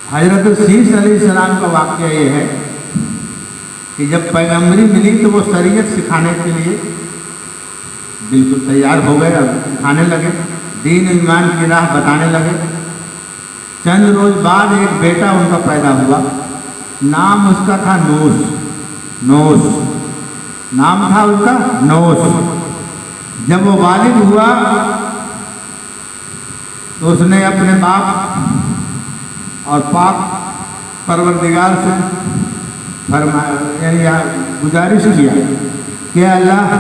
हजरत शीश अलैहिस्सलाम का वाक़या ये है कि जब पैगम्बरी मिली तो वो शरीयत सिखाने के लिए बिल्कुल तैयार हो गए, सिखाने लगे, दीन ईमान की राह बताने लगे। चंद रोज बाद एक बेटा उनका पैदा हुआ, नाम उसका था नूस। नूस नाम था उसका, नूस। जब वो बालिग हुआ तो उसने अपने बाप और पाक परवरदिगार से यानी गुजारिश किया कि अल्लाह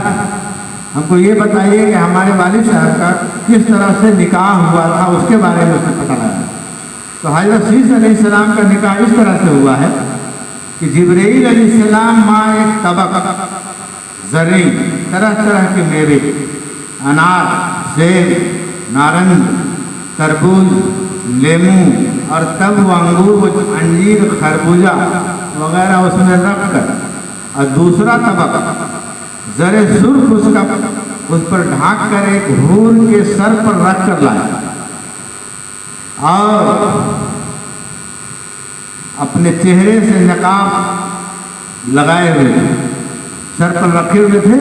हमको ये बताइए कि हमारे वालिद साहब का किस तरह से निकाह हुआ था, उसके बारे में उसने पता लगा। तो हज़रत शीश अलैहिस्सलाम का निकाह इस तरह से हुआ है कि जिब्रील अलैहिस्सलाम माँ एक तबक ज़र्री तरह तरह के मेवे, अनार, सेब, नारंग, तरबूज, लेमू और तब वो अंगूर, वो अंजीर, खरबूजा वगैरह उसमें रख कर, और दूसरा तबक ज़रे सुर्ख उसका उस पर ढांक कर एक हूर के सर पर रख कर लाया और अपने चेहरे से नकाब लगाए हुए थे, सर पर रखे हुए थे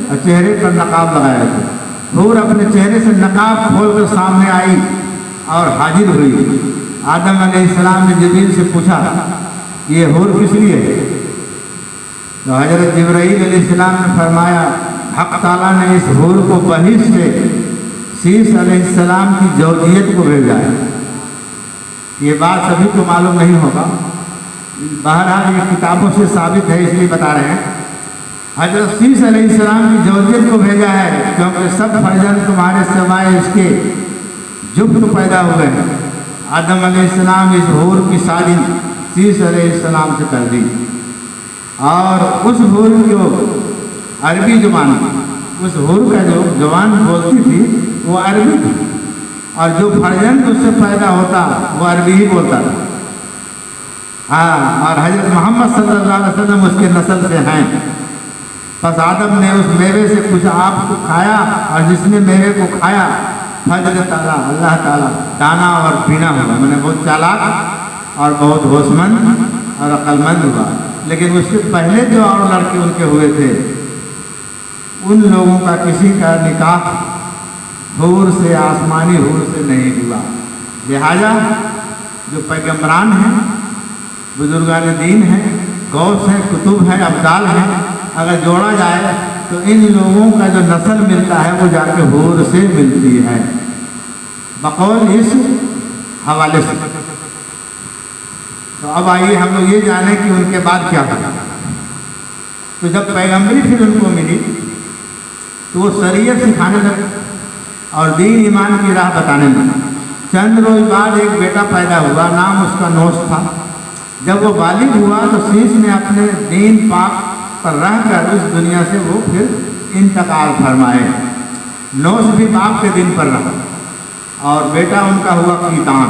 और चेहरे पर नकाब लगाए थे। हूर अपने चेहरे से नकाब खोलकर सामने आई और हाजिर हुई। आदम अलैहिस्सलाम ने जिब्रील से पूछा ये हूर किस लिए है? तो हज़रत जिब्रील अलैहिस्सलाम ने फरमाया हक़ ताला ने इस हूर को बहिश से शीश अलैहिस्सलाम की ज़ौजियत को भेजा है। ये बात सभी को मालूम नहीं होगा, बहरहाल ये किताबों से साबित है, इसलिए बता रहे हैं। हज़रत शीश अलैहिस्सलाम की ज़ौजियत को भेजा है क्योंकि सब फर्जंद तुम्हारे सिवाय इसके जुब्त पैदा हुए हैं। आदम अलैहिस्सलाम इस हूर की शादी शीश अलैहिस्सलाम से कर दी और उस हूर को अरबी जुबान, उस हूर का जो जुबान बोलती थी वो अरबी थी और जो फर्जंद उससे पैदा होता वो अरबी ही बोलता था। हाँ, और हज़रत मोहम्मद सल्लल्लाहु अलैहि वसल्लम उसके नस्ल से हैं। बस आदम ने उस मेवे से कुछ आपको खाया और जिसने मेवे को खाया फजर ताला अल्लाह ताला दाना और पीना हुआ, मैंने बहुत चालाक और बहुत होशमंद और अक्लमंद हुआ। लेकिन उससे पहले जो और लड़के उनके हुए थे उन लोगों का किसी का निकाह हूर से, आसमानी हूर से नहीं हुआ। लिहाजा जो पैगम्बरान हैं, बुजुर्गान दीन हैं, गौस हैं, कुतुब हैं, अब्दाल हैं, अगर जोड़ा जाए तो इन लोगों का जो नस्ल मिलता है वो जाके हूर से मिलती है, बकौल इस हवाले से। तो अब आइए हम लोग ये जाने कि उनके बाद क्या हुआ। तो जब पैगम्बरी फिर उनको मिली तो वो शरीयत सिखाने लगे और दीन ईमान की राह बताने लगे। चंद रोज बाद एक बेटा पैदा हुआ, नाम उसका नूस था। जब वो बालिग हुआ तो शीश ने अपने दीन पाक पर रहकर इस दुनिया से वो फिर इंतकाल फरमाए। नूस भी बाप के दिन पर रहा और बेटा उनका हुआ कीतान।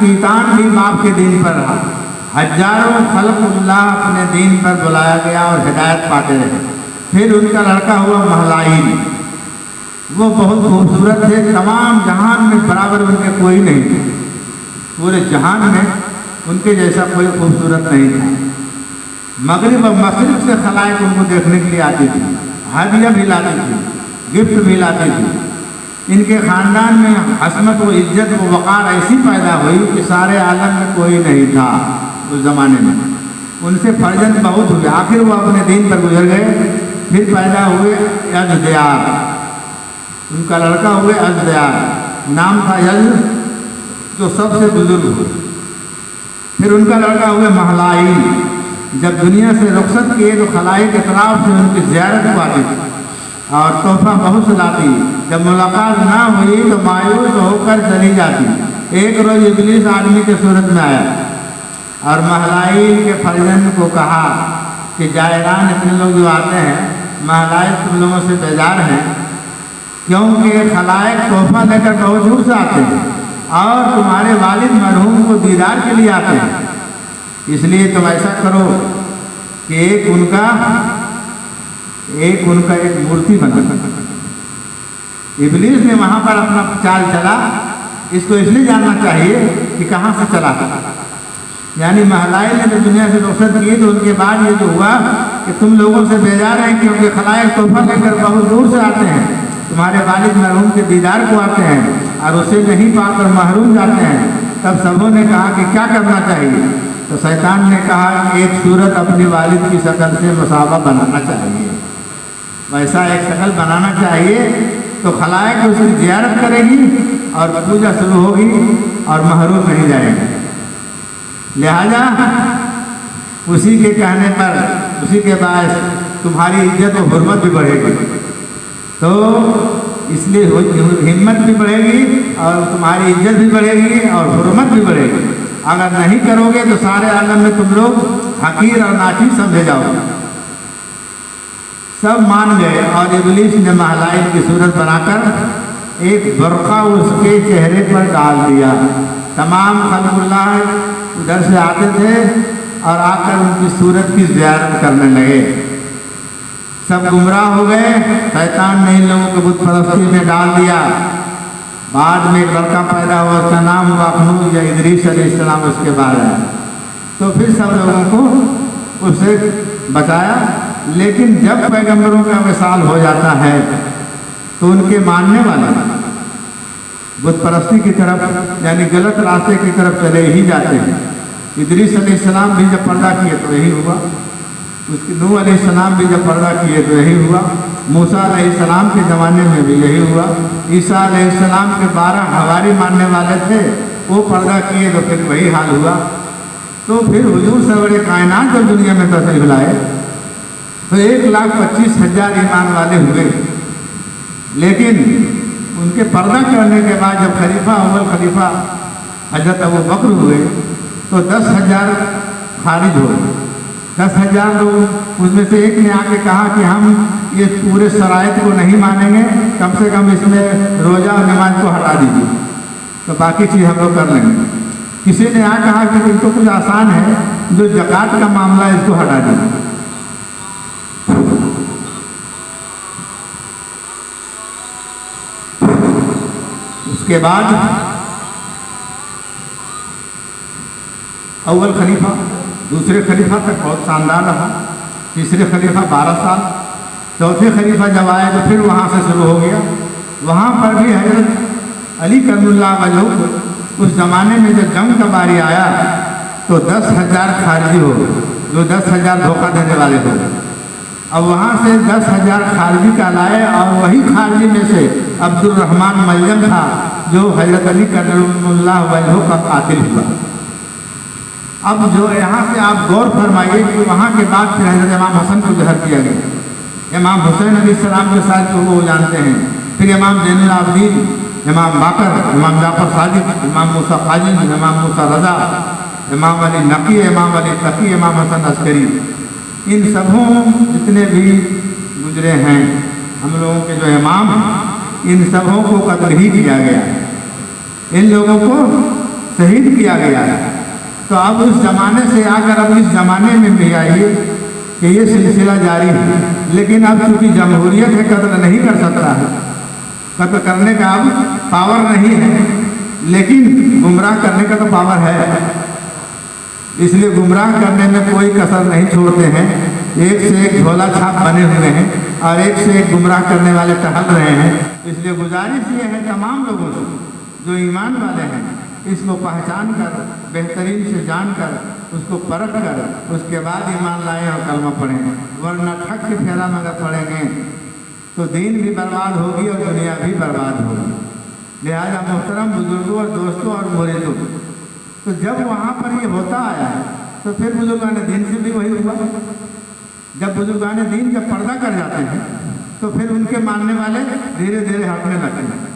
कीतान भी बाप के दिन पर रहा। हजारों खल्क़ुल्लाह अपने दीन पर बुलाया गया और हिदायत पाते रहे। फिर उनका लड़का हुआ महलाइल। वो बहुत खूबसूरत थे, तमाम जहान में बराबर उनके कोई नहीं थे। पूरे जहान में उनके जैसा कोई खूबसूरत नहीं था। मगरिब और मशरिक़ से खलाइक उनको देखने के लिए आती थी, हदिया भी लाती थी, गिफ्ट भी लाती थी। इनके ख़ानदान में हसमत व इज्जत व वक़ार ऐसी पैदा हुई कि सारे आलम में कोई नहीं था उस ज़माने में। उनसे फर्जंद बहुत हुए, आखिर वो अपने दीन पर गुजर गए। फिर पैदा हुए यज़्दयार, उनका लड़का हुए यज़्दयार, नाम था यज़, जो सबसे बुजुर्ग हुए। फिर उनका लड़का हुए महलाइल। जब दुनिया से रुखसत किए तो खलाइक इतराफ़ से उनकी ज़ियारत को आती थी और तोहफ़ा बहुत लाती। जब मुलाकात ना हुई तो मायूस होकर चली जाती। एक रोज़ इब्लीस आदमी के सूरत में आया और महलाइल के फर्जंद को कहा कि जायरान इतने लोग जो आते हैं, महलाइल तुम लोगों से बेजार हैं क्योंकि खलाइक तोहफ़ा लेकर बहुत दूर से आते हैं और तुम्हारे वालिद मरहूम को दीदार के लिए आते हैं। इसलिए तुम ऐसा करो कि एक उनका एक मूर्ति बना। इब्लीस ने वहाँ पर अपना चाल चला इसको इसलिए जानना चाहिए कि कहाँ से चला। यानी महलाई ने जब दुनिया से रुखसत की तो उनके बाद ये जो हुआ कि तुम लोगों से बेजार हैं, क्योंकि खलायक तोहफा लेकर बहुत दूर से आते हैं, तुम्हारे वालिद मरहूम के दीदार को आते हैं और उसे नहीं पाकर महरूम जाते हैं। तब सबों ने कहा कि क्या करना चाहिए? तो शैतान ने कहा कि एक सूरत अपनी वालिद की शक्ल से मुसावा बनाना चाहिए, वैसा एक शक्ल बनाना चाहिए, तो खलायक उसकी ज़ियारत करेगी और पूजा शुरू होगी और महरूम नहीं जाएगी। लिहाजा उसी के कहने पर, उसी के बायस तुम्हारी इज्जत और हुर्मत भी बढ़ेगी। तो इसलिए हिम्मत भी बढ़ेगी और तुम्हारी इज्जत भी बढ़ेगी और हुर्मत भी बढ़ेगी। अगर नहीं करोगे तो सारे आलम में तुम लोग हकीर और नाचीज समझे जाओगे। सब मान गए और इब्लीस ने महलाई की सूरत बनाकर एक बुर्का उसके चेहरे पर डाल दिया। तमाम खल्कुल्लाह उधर से आते थे और आकर उनकी सूरत की ज़ियारत करने लगे। सब गुमराह हो गए। शैतान ने इन लोगों को बुत परस्ती में डाल दिया। बाद में एक लड़का पैदा हुआ, उसका नाम हुआ अखनून या इदरीस अलैहिस्सलाम, उसके बाद आया। तो फिर सब लोगों को उससे बचाया। लेकिन जब पैगंबरों का विसाल हो जाता है तो उनके मानने वाले बुत परस्ती की तरफ यानी गलत रास्ते की तरफ चले ही जाते हैं। इदरीस अलैहिस्सलाम भी जब पर्दा किए तो यही हुआ, उसकी नूह अलैहिस्सलाम भी जब पर्दा किए तो यही हुआ, मूसा अलैहिस्सलाम के ज़माने में भी यही हुआ, ईसा अलैहिस्सलाम के 12 हवारी मानने वाले थे, वो पर्दा किए तो फिर वही हाल हुआ। तो फिर हुजूर सरवरे कायनात जब दुनिया में तशरीफ लाए तो 1,25,000 ईमान वाले हुए। लेकिन उनके पर्दा करने के बाद जब खलीफा अव्वल खलीफा हजरत अबू बकर हुए तो 10,000 खारिज हो गए। 10,000 लोग, उसमें से एक ने आके कहा कि हम ये पूरे शराइत को नहीं मानेंगे, कम से कम इसमें रोज़ा और नमाज को हटा दीजिए, तो बाकी चीज़ हम लोग कर लेंगे। किसी ने यहाँ कहा कि तो कुछ आसान है, जो ज़कात का मामला है इसको हटा दीजिए। उसके बाद अव्वल खलीफा दूसरे खलीफा तक बहुत शानदार रहा, तीसरे खलीफा 12 साल, चौथे खलीफा जब आए तो फिर वहाँ से शुरू हो गया। वहाँ पर भी हजरत अली करमुल्लाह वजह उस ज़माने में जब जंग का बारी आया तो 10,000 खारिजी हो गए, जो 10,000 धोखा देने वाले हो। अब वहाँ से 10,000 खारिजी का लाए और वही खारिजी में से अब्दुर्रहमान मल्जम था जो हजरत अली करमुल्लाह वजह का कातिल हुआ। अब जो यहाँ से आप गौर फरमाइए कि वहाँ के बाद फिर हजरत इमाम हसन को जहर किया गया। इमाम हुसैन अलैहिस्सलाम के साथ तो वो जानते हैं, फिर इमाम ज़ैनुल आबिदीन, इमाम बाकर, इमाम जाफर सादिक, इमाम मूसा काजिम, इमाम मूसा रज़ा, इमाम अली नकी, इमाम अली तकी, इमाम हसन अस्करी, इन सबों जितने भी गुजरे हैं हम लोगों के जो इमाम हैं, इन सबों को कत्ल ही किया गया, इन लोगों को शहीद किया गया है। तो अब उस ज़माने से आकर अब इस ज़माने में भी आइए कि ये सिलसिला जारी है। लेकिन अब चूँकि जमहूरियत है, कत्ल नहीं कर सकता है, कत्ल करने का अब पावर नहीं है, लेकिन गुमराह करने का तो पावर है। इसलिए गुमराह करने में कोई कसर नहीं छोड़ते हैं। एक से एक झोला छाप बने हुए हैं और एक से एक गुमराह करने वाले टहल रहे हैं। इसलिए गुजारिश ये है तमाम लोगों से जो ईमान वाले हैं, इसको पहचान कर, बेहतरीन से जान कर, उसको परख कर, उसके बाद ईमान लाएँ और कलमा पढ़ें। वरना ठग के फेरा में अगर पढ़ेंगे तो दीन भी बर्बाद होगी और दुनिया भी बर्बाद होगी। लिहाजा मोहतरम बुजुर्गों और दोस्तों और मुरीदों, तो जब वहाँ पर ये होता आया है तो फिर बुजुर्गान दीन से भी वही हुआ। जब बुजुर्गान दीन जब पर्दा कर जाते हैं तो फिर उनके मानने वाले धीरे धीरे हटने लगते हैं।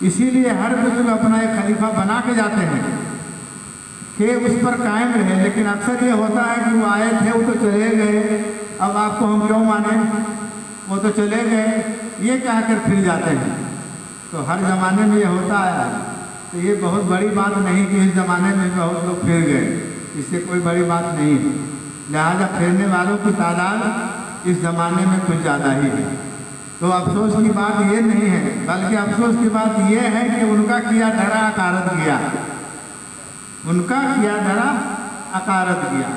इसीलिए हर बुजुर्ग अपना एक खलीफा बना के जाते हैं कि उस पर कायम रहे। लेकिन अक्सर ये होता है कि वो आए थे, वो तो चले गए, अब आपको हम क्यों माने, वो तो चले गए, ये कहकर फिर जाते हैं। तो हर ज़माने में ये होता आया। तो ये बहुत बड़ी बात नहीं कि इस ज़माने में बहुत लोग फिर गए, इससे कोई बड़ी बात नहीं है। लिहाजा फिरने वालों की तादाद इस ज़माने में कुछ ज़्यादा ही है। तो अफसोस की बात ये नहीं है, बल्कि अफसोस की बात ये है कि उनका किया धरा अकारत किया, उनका किया धरा अकारत किया।